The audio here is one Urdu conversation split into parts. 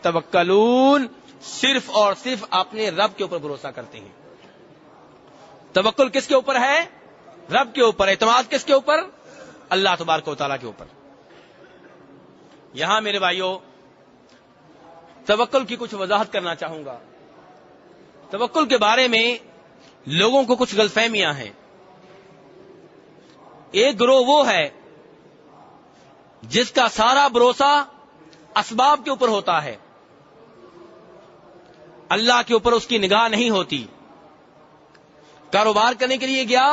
یتوکلون، صرف اور صرف اپنے رب کے اوپر بھروسہ کرتے ہیں. توکل کس کے اوپر ہے؟ رب کے اوپر. اعتماد کس کے اوپر؟ اللہ تبارک و تعالیٰ کے اوپر. یہاں میرے بھائیوں توکل کی کچھ وضاحت کرنا چاہوں گا. توکل کے بارے میں لوگوں کو کچھ غلط فہمیاں ہیں. ایک گروہ وہ ہے جس کا سارا بھروسہ اسباب کے اوپر ہوتا ہے، اللہ کے اوپر اس کی نگاہ نہیں ہوتی. کاروبار کرنے کے لیے گیا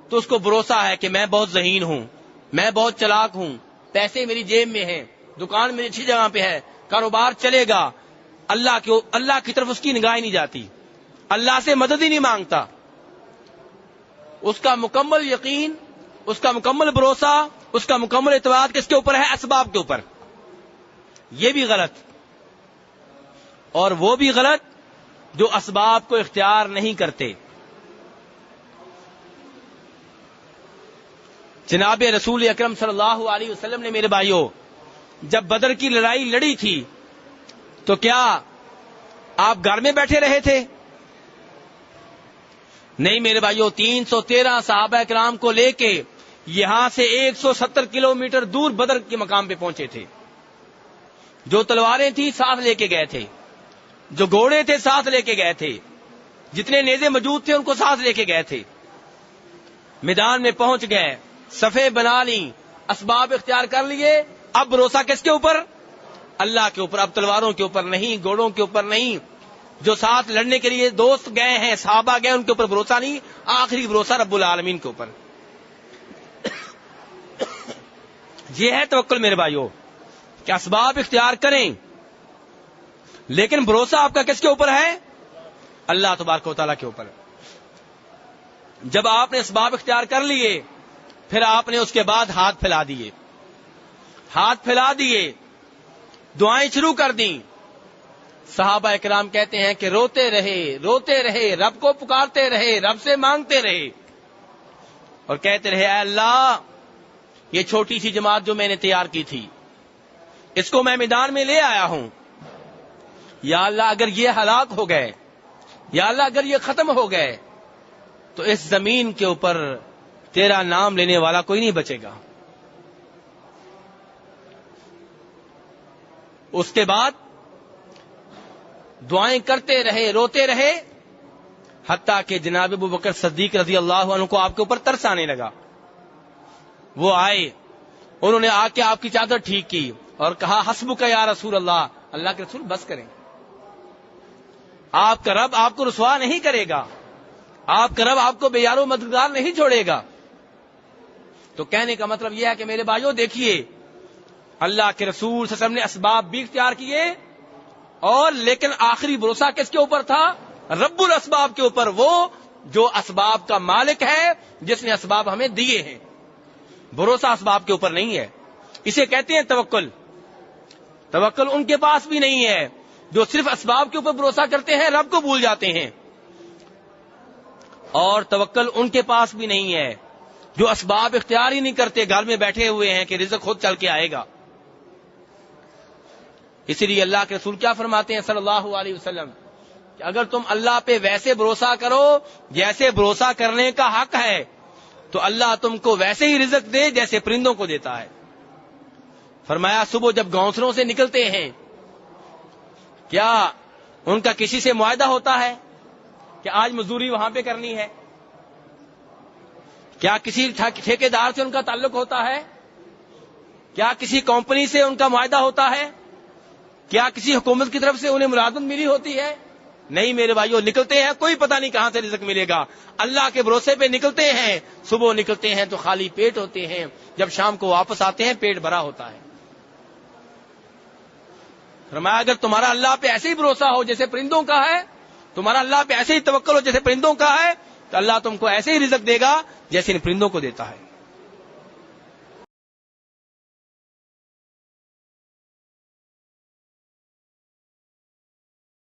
تو اس کو بھروسہ ہے کہ میں بہت ذہین ہوں، میں بہت چلاک ہوں، پیسے میری جیب میں ہیں، دکان میری اچھی جگہ پہ ہے، کاروبار چلے گا. اللہ کی طرف اس کی نگاہ ہی نہیں جاتی، اللہ سے مدد ہی نہیں مانگتا. اس کا مکمل یقین، اس کا مکمل بھروسہ، اس کا مکمل اعتماد کس کے اوپر ہے؟ اسباب کے اوپر. یہ بھی غلط، اور وہ بھی غلط جو اسباب کو اختیار نہیں کرتے. جناب رسول اکرم صلی اللہ علیہ وسلم نے میرے بھائیوں جب بدر کی لڑائی لڑی تھی تو کیا آپ گھر میں بیٹھے رہے تھے؟ نہیں میرے بھائیوں، 313 صحابہ کرام کو لے کے یہاں سے 170 کلومیٹر دور بدر کے مقام پہ پہنچے تھے. جو تلواریں تھیں ساتھ لے کے گئے تھے، جو گھوڑے تھے ساتھ لے کے گئے تھے، جتنے نیزے موجود تھے ان کو ساتھ لے کے گئے تھے. میدان میں پہنچ گئے، صفیں بنا لی، اسباب اختیار کر لیے. اب بھروسہ کس کے اوپر؟ اللہ کے اوپر. اب تلواروں کے اوپر نہیں، گھوڑوں کے اوپر نہیں. جو ساتھ لڑنے کے لیے دوست گئے ہیں، صحابہ گئے، ان کے اوپر بھروسہ نہیں. آخری بھروسہ رب العالمین کے اوپر. یہ ہے توکل میرے بھائیوں کہ اسباب اختیار کریں لیکن بھروسہ آپ کا کس کے اوپر ہے؟ اللہ تبارک و تعالیٰ کے اوپر. جب آپ نے اسباب اختیار کر لیے پھر آپ نے اس کے بعد ہاتھ پھیلا دیے. ہاتھ پھیلا دیے، دعائیں شروع کر دیں. صحابہ اکرام کہتے ہیں کہ روتے رہے، رب کو پکارتے رہے، رب سے مانگتے رہے اور کہتے رہے اے اللہ، یہ چھوٹی سی جماعت جو میں نے تیار کی تھی اس کو میں میدان میں لے آیا ہوں. یا اللہ اگر یہ ہلاک ہو گئے، یا اللہ اگر یہ ختم ہو گئے تو اس زمین کے اوپر تیرا نام لینے والا کوئی نہیں بچے گا. اس کے بعد دعائیں کرتے رہے، روتے رہے، حتیٰ کہ جناب ابو بکر صدیق رضی اللہ عنہ کو آپ کے اوپر ترس آنے لگا. وہ آئے، انہوں نے آ کے آپ کی چادر ٹھیک کی اور کہا حسبک یا رسول اللہ، اللہ کے رسول بس کریں، آپ کا رب آپ کو رسوا نہیں کرے گا، آپ کا رب آپ کو بے یار و مددگار نہیں چھوڑے گا. تو کہنے کا مطلب یہ ہے کہ میرے بھائیوں دیکھیے، اللہ کے رسول صلی اللہ علیہ وسلم نے اسباب بھی اختیار کیے اور لیکن آخری بھروسہ کس کے اوپر تھا؟ رب الاسباب کے اوپر، وہ جو اسباب کا مالک ہے، جس نے اسباب ہمیں دیے ہیں. بھروسہ اسباب کے اوپر نہیں ہے. اسے کہتے ہیں توکل. توکل ان کے پاس بھی نہیں ہے جو صرف اسباب کے اوپر بھروسہ کرتے ہیں، رب کو بھول جاتے ہیں. اور توکل ان کے پاس بھی نہیں ہے جو اسباب اختیار ہی نہیں کرتے، گھر میں بیٹھے ہوئے ہیں کہ رزق خود چل کے آئے گا. اسی لیے اللہ کے رسول کیا فرماتے ہیں صلی اللہ علیہ وسلم کہ اگر تم اللہ پہ ویسے بھروسہ کرو جیسے بھروسہ کرنے کا حق ہے تو اللہ تم کو ویسے ہی رزق دے جیسے پرندوں کو دیتا ہے. فرمایا صبح جب گھونسلوں سے نکلتے ہیں کیا ان کا کسی سے معاہدہ ہوتا ہے کہ آج مزدوری وہاں پہ کرنی ہے؟ کیا کسی ٹھیکیدار سے ان کا تعلق ہوتا ہے؟ کیا کسی کمپنی سے ان کا معاہدہ ہوتا ہے؟ کیا کسی حکومت کی طرف سے انہیں ملازمت ملی ہوتی ہے؟ نہیں میرے بھائیوں، نکلتے ہیں کوئی پتہ نہیں کہاں سے رزق ملے گا. اللہ کے بھروسے پہ نکلتے ہیں، صبح نکلتے ہیں تو خالی پیٹ ہوتے ہیں، جب شام کو واپس آتے ہیں پیٹ بھرا ہوتا ہے. فرمایا اگر تمہارا اللہ پہ ایسے ہی بھروسہ ہو جیسے پرندوں کا ہے، تمہارا اللہ پہ ایسے ہی توکل ہو جیسے پرندوں کا ہے، تو اللہ تم کو ایسے ہی رزق دے گا جیسے ان پرندوں کو دیتا ہے.